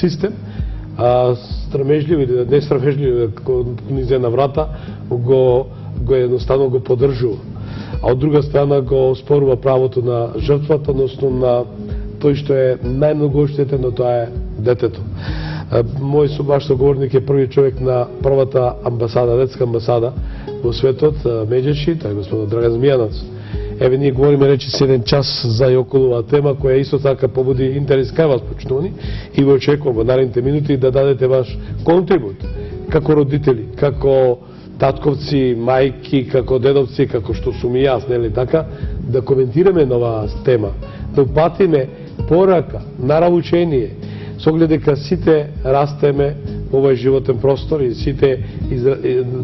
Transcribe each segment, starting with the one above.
систем, а страмежливо или не страмежливо како низе на врата го едноставно го поддржува. А од друга страна го оспорува правото на жртвата, односно на тој што е најмногу оштетен, тоа е детето. Мој ваш соговорник е првиот човек на првата амбасада, детска амбасада во светот, Меджеши, тоа е господин Драган Змијанац. Еве, ние говориме речи 7 час за и околу оваа тема, која исто така побуди интерес кај вас, почитувани, и ви очекувам во наредните минути да дадете ваш контрибут, како родители, како татковци, мајки, како дедовци, како што сум и јас, нели така, да коментираме на оваа тема, да упатиме порака, нараучение, со оглед дека сите растеме во овој животен простор и сите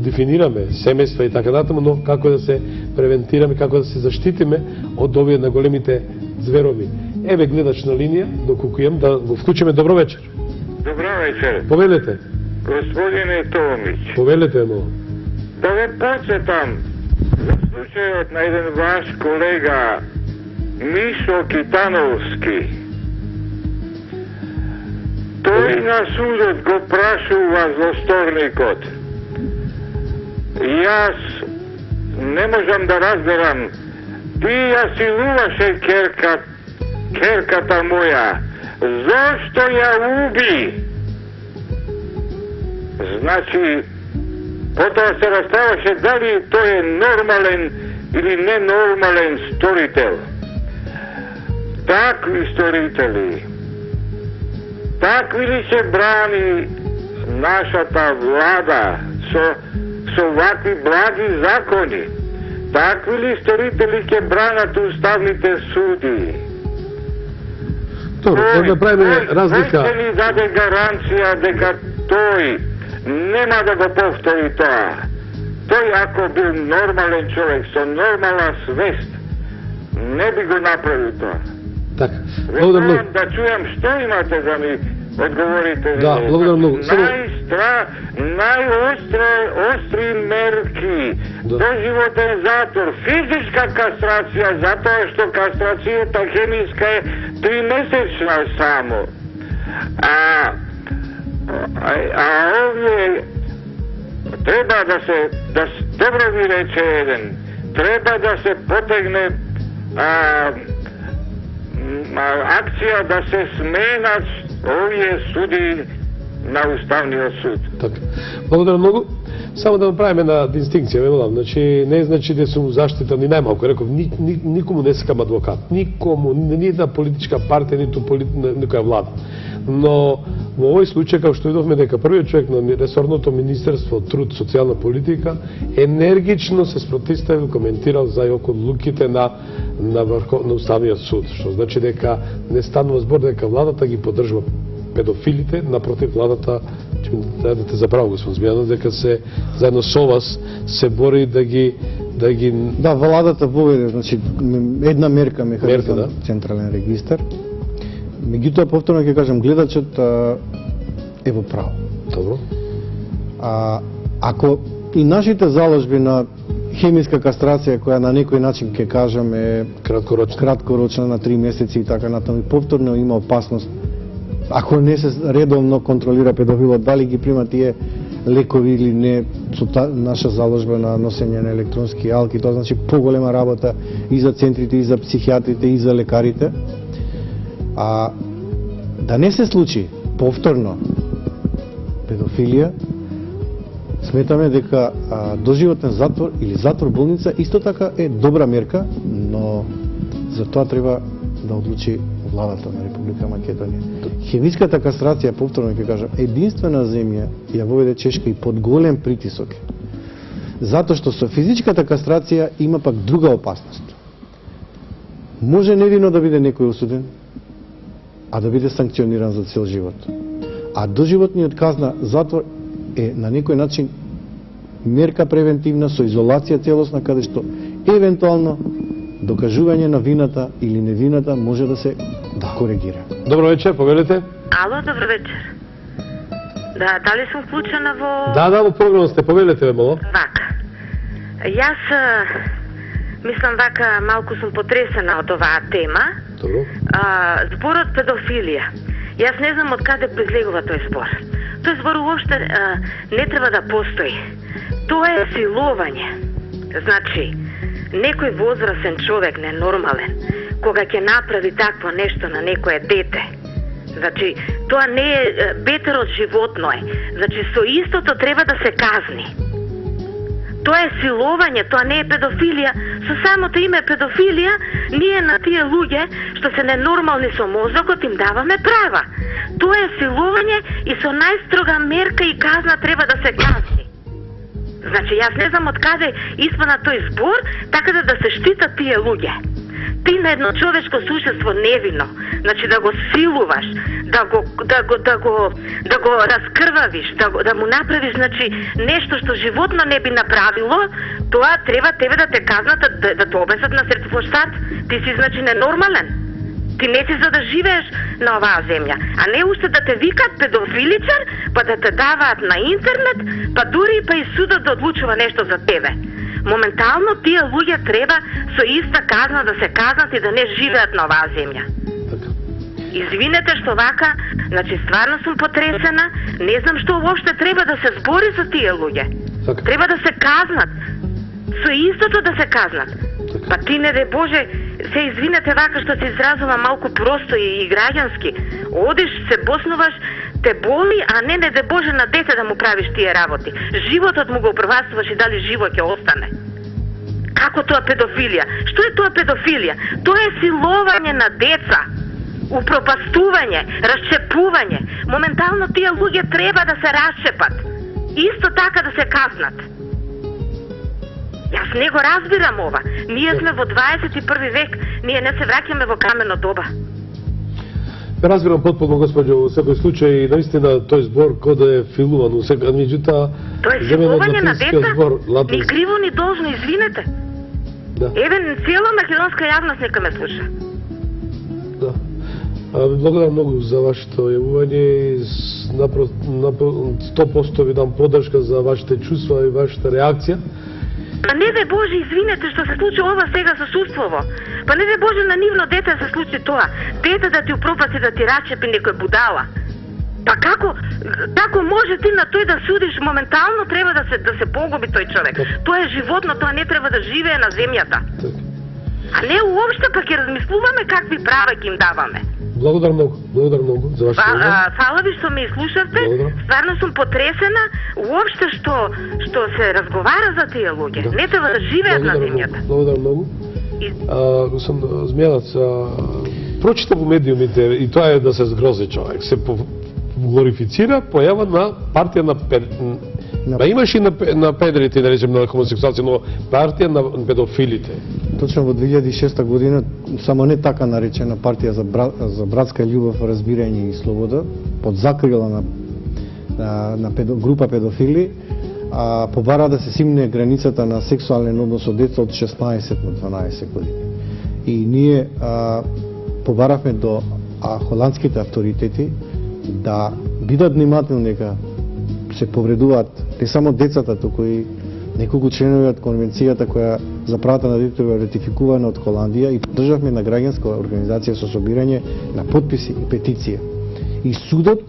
дефинираме семејства и така натаму, но како да се превентираме, како да се заштитиме од овие на големите зверови. Еве гледач на линија, доколку имам да го вклучиме. Добро вечер. Добро вечер. Повелете. Господине Томич. Повелете му. Да ве подсетам за случајот на еден ваш колега Мишо Китановски. Тој на судот го прашува злосторникот. Јас не можам да разберам, ти ја силуваше керката моја, зошто ја уби? Значи, потоа се расставаше дали тој е нормален или ненормален сторител. Такви сторители, такви ли се брани нашата влада со вакви благи закони? Такви ли сторители ќе бранат уставните суди? Добро, да направиме разлика. Кој ли даде гаранција дека тој нема да го повтори тоа? Тој ако бил нормален човек со нормална свест, не би го направил тоа. Така, благодарам многу. Да чујам што имате да ми одговорите. Да, благодарам многу. Најостри мерки, доживотен затвор, физичка кастрација, затоа што кастрацијата хемиска е 3-месечна само. А овие треба да се, добро ви рече еден, треба да се потегне акција да се сменат овие суди на Уставниот суд. Така. Благодарам многу. Само да направиме на дистинкција, велам, значи не значи да сум заштитан ни најмалку, реков, никому не сакам адвокат, никому, ни една политичка партија, ниту никоја влада. Но во овој случај, како што видовме дека првиот човек на ресорното Министерство труд, социјална политика енергично се спротивставил, коментирал за и околу одлуките на Уставниот суд, што значи дека не станува збор дека владата ги поддржува педофилите, напротив, владата, ќе ми дадете за право, господин Змијанов, дека се заедно со вас се бори да ги... Да, владата воведе, значи, една мерка, механизам, да. Централен регистар. Меѓутоа, повторно ќе кажам, гледачот е во право. Добро. Ако и нашите заложби на хемиска кастрација, која на некој начин ќе кажам е краткорочна на 3 месеци и така натаму, повторно има опасност, ако не се редовно контролира педофилот, дали ги прима тие лекови или не, со наша заложба на носење на електронски алки, тоа значи поголема работа и за центрите, и за психијатрите, и за лекарите. Да не се случи повторно педофилија, сметаме дека доживотен затвор или затвор болница исто така е добра мерка, но за тоа треба да одлучи владата на Република Македонија. Хемиската кастрација, повторно ќе кажам, единствена земја ја воведе Чешка и под голем притисок. Затоа што со физичката кастрација има пак друга опасност. Може невино да биде некој осуден, а да биде санкциониран за цел живот. А доживотниот казна затвор е на некој начин мерка превентивна со изолација целосна, каде што евентуално докажување на вината или невината може да се коригира. Добро вечер, повелете. Ало, добро вечер. Да, дали сум вклучена во... Да, во програма сте, повелете ве мало. Вака. Јас мислам вака, малку сум потресена од оваа тема. Добро. Зборот педофилија. Јас не знам од каде произлегува тој збор. Тој збор уопште не треба да постои. Тоа е силување. Значи, некој возрастен човек ненормален, кога ќе направи такво нешто на некое дете, значи, тоа не е бетер од животно е. Значи, со истото треба да се казни. Тоа е силување, тоа не е педофилија. Со самото име педофилија, ние на тие луѓе што се ненормални со мозокот им даваме права. Тоа е силување и со најстрога мерка и казна треба да се казни. Значи, јас не знам од каде испана тој збор, така да се штитат тие луѓе. Ти на едно човечко сушество невино, значи да го силуваш, да го раскрвавиш, да му направиш, значи, нешто што животно не би направило, тоа треба тебе да те казнат, да те обесат на сертифоштат. Ти си, значи, ненормален. Ти не си за да живееш на оваа земја, а не уште да те викат педофиличар, па да те даваат на интернет, па дури и судот да одлучува нешто за тебе. Моментално тие луѓе треба со иста казна да се казнат и да не живеат на оваа земја. Извинете што вака, значи стварно сум потресена, не знам што уопште треба да се збори за тие луѓе. Треба да се казнат. Со истото да се казнат. Па ти не де Боже, се извинете вака што се изразува малку просто и граѓански. Одиш, се боснуваш, те боли, а не де Боже на дете да му правиш тие работи. Животот му го прваствуваш и дали живот ќе остане. Како тоа педофилија? Што е тоа педофилија? Тоа е силување на деца, упропастување, расчепување. Моментално тие луѓе треба да се расчепат. Исто така да се казнат. Јас не го разбирам ова. Ние сме во 21 век, ние не се враќаме во камено доба. Разбирам потполно, господјо, во секој случај, наистина тој збор кој да е филуван, меѓутоа... Тоа е филување на деца, ни криво, ни должно, извинете. Да. Еве, цела македонска јавност нека ме слуша. Да. Благодарам многу за вашето јавување и 100% ви дам поддршка за вашите чувства и вашата реакција. Па не де Боже, извинете што се случи ова сега со Суствово. Па не де Боже на нивно дете се случи тоа. Дете да ти упропасти, да ти рачепи некој будала. Па како може ти на тој да судиш? Моментално треба да се погуби тој човек. Тоа е животно, тоа не треба да живее на земјата. А не уопште па ќе размислуваме какви права ќе им даваме. Благодарам многу за вашето јавување. Фала ви што ме изслушавте. Стварно сум потресена уопште што се разговара за тие луѓе. Не треба да живеат на земјата. Благодарам многу. Господин Змејанац, прочита во медиумите и тоа е да се згрози човек. Се глорифицира појава на партија на имаш и на педерите, да речем, на хомосексуалци, но партија на педофилите. Точно во 2006 година, само не така наречена партија за братска љубов, разбирање и слобода, под закрила на група педофили, побара да се симне границата на сексуален однос од деца од 16 на 12 години. И ние побаравме до холандските авторитети да бидат внимателни дека се повредуваат не само децата, туку и неколку членови од конвенцијата која за правата на детето е ратификувана од Холандија и поддржавме на граѓанска организација со собирање на потписи и петиција. И судот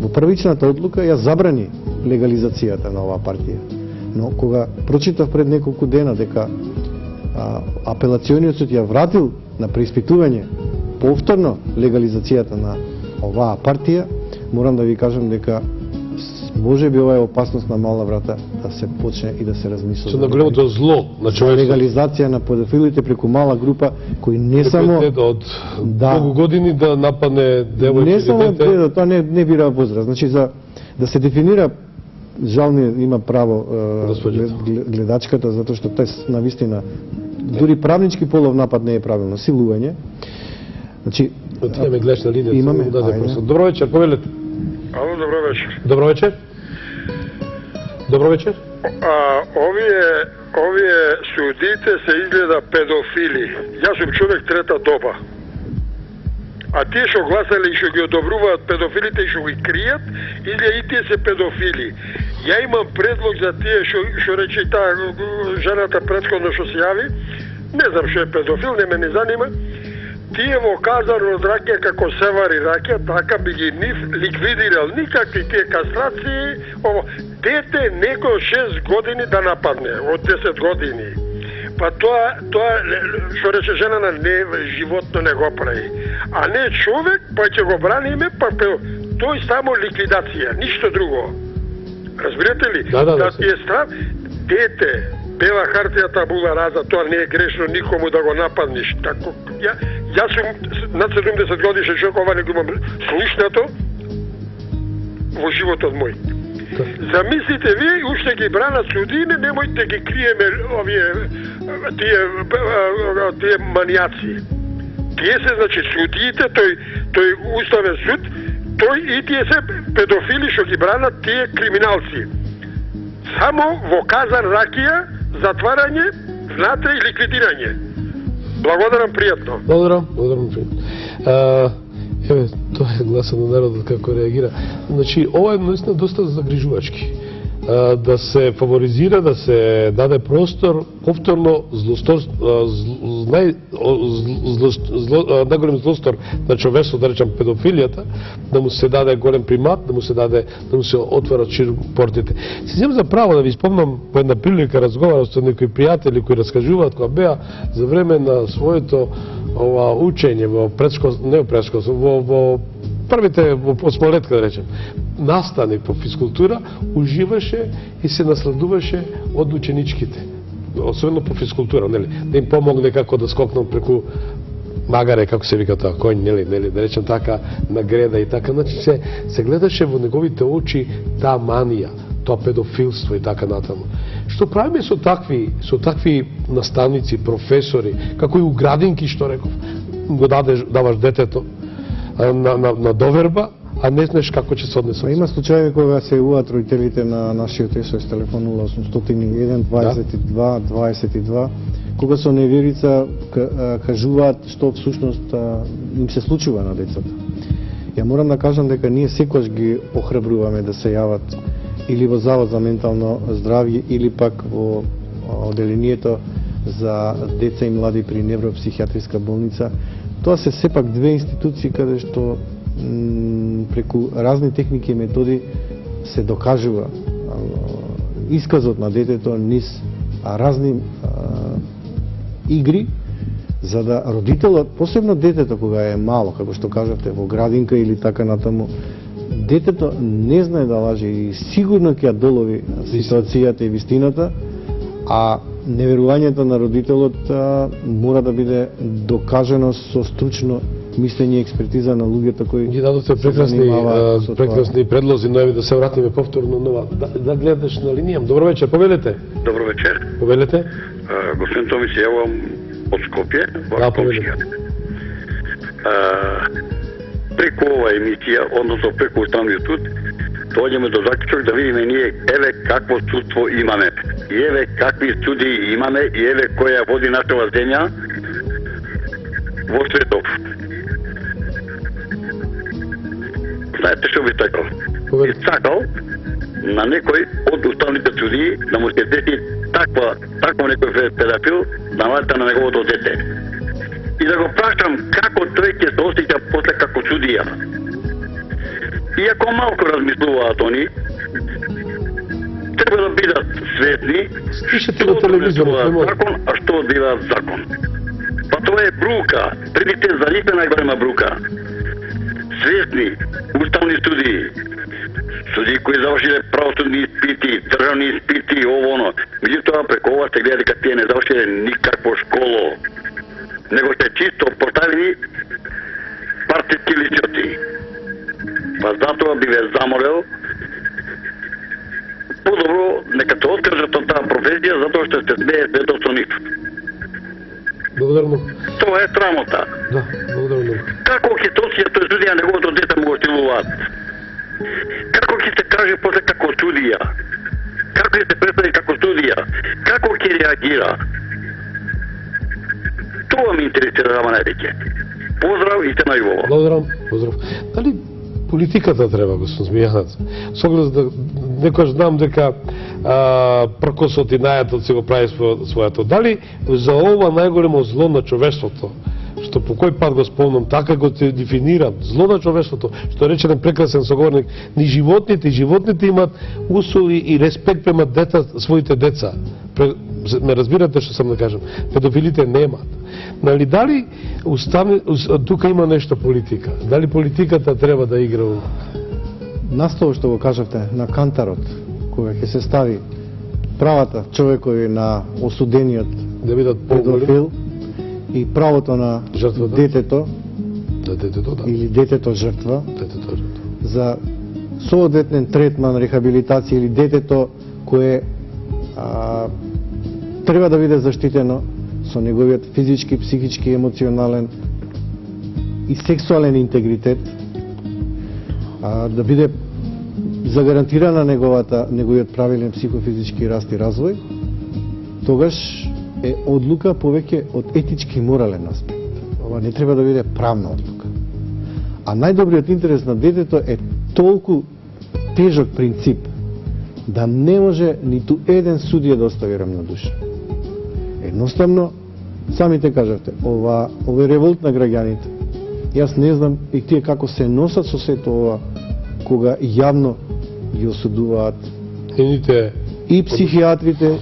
во првичната одлука ја забрани легализацијата на оваа партија. Но кога прочитав пред неколку дена дека апелациониот суд ја вратил на преиспитување повторно легализацијата на оваа партија, морам да ви кажам дека може би ова е опасност на мала врата да се почне и да се размисли на големото зло на човечеството. Легализација на педофилите преку мала група кои не само од многу години да нападне девојки. Не само тоа не бира возраст. Значи за да се дефинира, жал има право гледачката, затоа што тоа навистина дури правнички полов напад не е правилно, силување. Значи имаме гледачна линија. Имаме. Добро вечер, повелете. Ало, добро вечер. Добро вечер. Добро вечер. Овие судите се изгледа педофили. Јас сум човек трета доба. А тие што гласале и што ги одобруваат педофилите и што ги кријат, или и тие се педофили. Ја имам предлог за тие што рече таа жената претходно што се јави, не знам што е педофил, не ме не занима, тие во казар од раке како се вари раке, така би ги ликвидирал. Никакви тие кастрации, дете него 6 години да нападне, од 10 години. Па тоа што рече женана, не животно не го прави. А не човек, па ќе го браниме, па тој само ликвидација, ништо друго. Разбирате ли? Да ти е страв, дете, бела хартија табула раза, тоа не е грешно никому да го нападнеш. Тако, јас сум над 70 годишен човек, ова не го имам слушнато во животот мој. Замислите ви, уште ги бранат судиите, немојте ги криеме тие манијаци. Тие се, значи, судиите, тој уставен суд, тој и тие се педофили што ги бранат тие криминалци. Само во казан ракија, затварање, внатре и ликвидирање. Благодарам, пријатно. Благодарам пријатно. Еве, тоа е гласот на народот како реагира. Значи, ова е наистина доста загрижувачки. Да се фаворизира, да се даде простор, повторно најголем злостор на човештво, да речам педофилијата, да му се даде голем примат, да му се отворат широко портите. Си земам за право да ви спомнам по една прилика разговарав со некои пријатели кои раскажуваат кога беа за време на своето учење во во првите во осмолетка, да речем, наставник по физкултура уживаше и се насладуваше од ученичките, особено по физкултура, нели, да им помогне како да скокнат преку магаре, како се вика тоа, коњ, нели, да речем така, на греда и така, значи се гледаше во неговите очи таа манија, тоа педофилство и така натаму. Што правиме со такви наставници, професори, како и у градинки, што реков, го даваш детето на доверба, а не знаеш како ќе се однесат. Има случаи кога се јавуваат родителите на нашиот СОС телефон 0801 22 22, кога со неверица кажуваат што всушност им се случува на децата. Ја морам да кажам дека ние секогаш ги охрабруваме да се јават или во Завод за ментално здравје или пак во оделението за деца и млади при невропсихијатриска болница. Тоа се сепак две институции каде што преку разни техники и методи се докажува исказот на детето низ разни игри, за да родителот, посебно детето кога е мало, како што кажавте, во градинка или така натаму, детето не знае да лаже и сигурно ќе ја долови ситуацијата и вистината, а неверувањето на родителот мора да биде докажено со стручно мислење и експертиза на луѓето кои ги дадоте прекрасни предлози, но еве да се вратиме повторно нова. Да гледаш на линија. Добро вечер, повелете. Добро вечер. Повелете. Господин Томис, јавам од Скопје, во Скопје. Преку ова емисија, односно преку Уставниот суд, доаѓаме до заклучок да видиме ние еве какво судство имаме. И еве какви судии имаме и еве која води нашава земја во светов. Знаете што би сакал? Би сакал на некој од уставните судии да му се деси такво некој педофил да навата на неговото дете. И да го прашам како тој ќе се осеќа после како судија. Иако малку размислуваат они, треба да бидат свесни што одбиваат закон, а што одбиваат закон. Па тоа е брука, предите за нив е најголема брука. Свесни, уставни судии, судии кои завршиле правосудни испити, државни испити, ово оно. Меѓутоа преку ова се гледа дека тие не завршиле никакво школо, него се чисто поставени партиски личности. Па затоа би ве замолел подобро нека се откажат од таа професија затоа што се смее светот со нив. Благодарно. Тоа е срамота. Да, благодарно. Како ќе се осеќа тој судија неговото дете му го силуваат? Како ќе се каже после како судија? Како ќе се представи како судија? Како ќе реагира? Тоа ме интересира највеќе. Поздрав и се најубаво. Благодарам, поздрав. Дали политиката треба, господин Змијанац? Со оглед да некојаш знам дека пркосот и најатот се го прави својато. Дали за ова најголемо зло на човештвото, што по кој пат го спомнам, така го те дефинирам, зло на човештвото, што рече на прекрасен соговорник, ни животните имаат усови и респект према своите деца. Ме разбирате што сам да кажам, педофилите немаат. Нали, дали тука има нешто политика? Дали политиката треба да игра у... Настово што го кажавте на кантарот, кога ќе се стави правата човекови на осудениот да бидат педофил и правото на жртвата, детето, да. или детето жртва, Детето жртва. за соодветен третман, рехабилитација или детето кое треба да биде заштитено со неговиот физички, психички, емоционален и сексуален интегритет, да биде загарантирана неговиот правилен психофизички раст и развој, тогаш е одлука повеќе од етички и морален аспект. Ова не треба да биде правна одлука. А најдобриот интерес на детето е толку тежок принцип да не може ниту еден судија да остави равнодушен. Едноставно, самите кажавте, ова револт на граѓаните. Јас не знам и тие како се носат со сето ова, кога јавно ги осудуваат и психијатрите,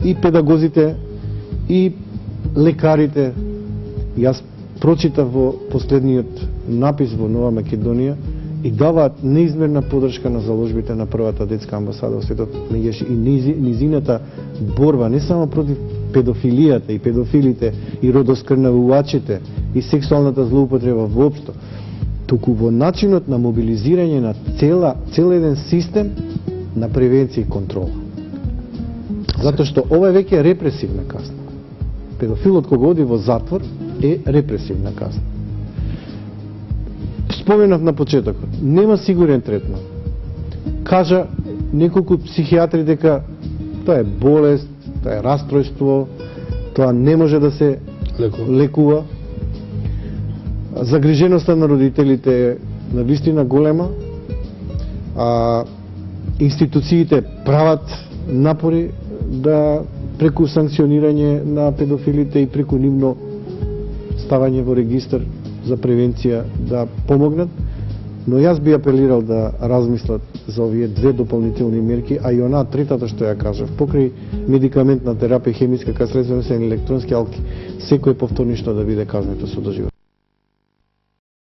и педагозите, и лекарите. Јас прочитав во последниот напис во Нова Македонија и даваат неизмерна подршка на заложбите на првата детска амбасада во светот, и низината борба не само против педофилијата и педофилите и родоскрнавувачите и сексуалната злоупотреба воопшто, туку во начинот на мобилизирање на цел еден систем на превенција и контрола. Затоа што ова е веќе репресивна казна. Педофилот кога оди во затвор е репресивна казна. Споменав на почетокот, нема сигурен третман. Кажа неколку психијатри дека тоа е болест, тоа е растројство, тоа не може да се лекува. Загриженоста на родителите е навистина голема. Институциите прават напори да преку санкционирање на педофилите и преку нивно ставање во регистар за превенција да помогнат, но јас би апелирал да размислат за овие две дополнителни мерки, а и онаа третата што ја кажав, покрај медикаментна терапија, хемиска кастрација и електронски алки, секој повторништо да биде казнето со доживот.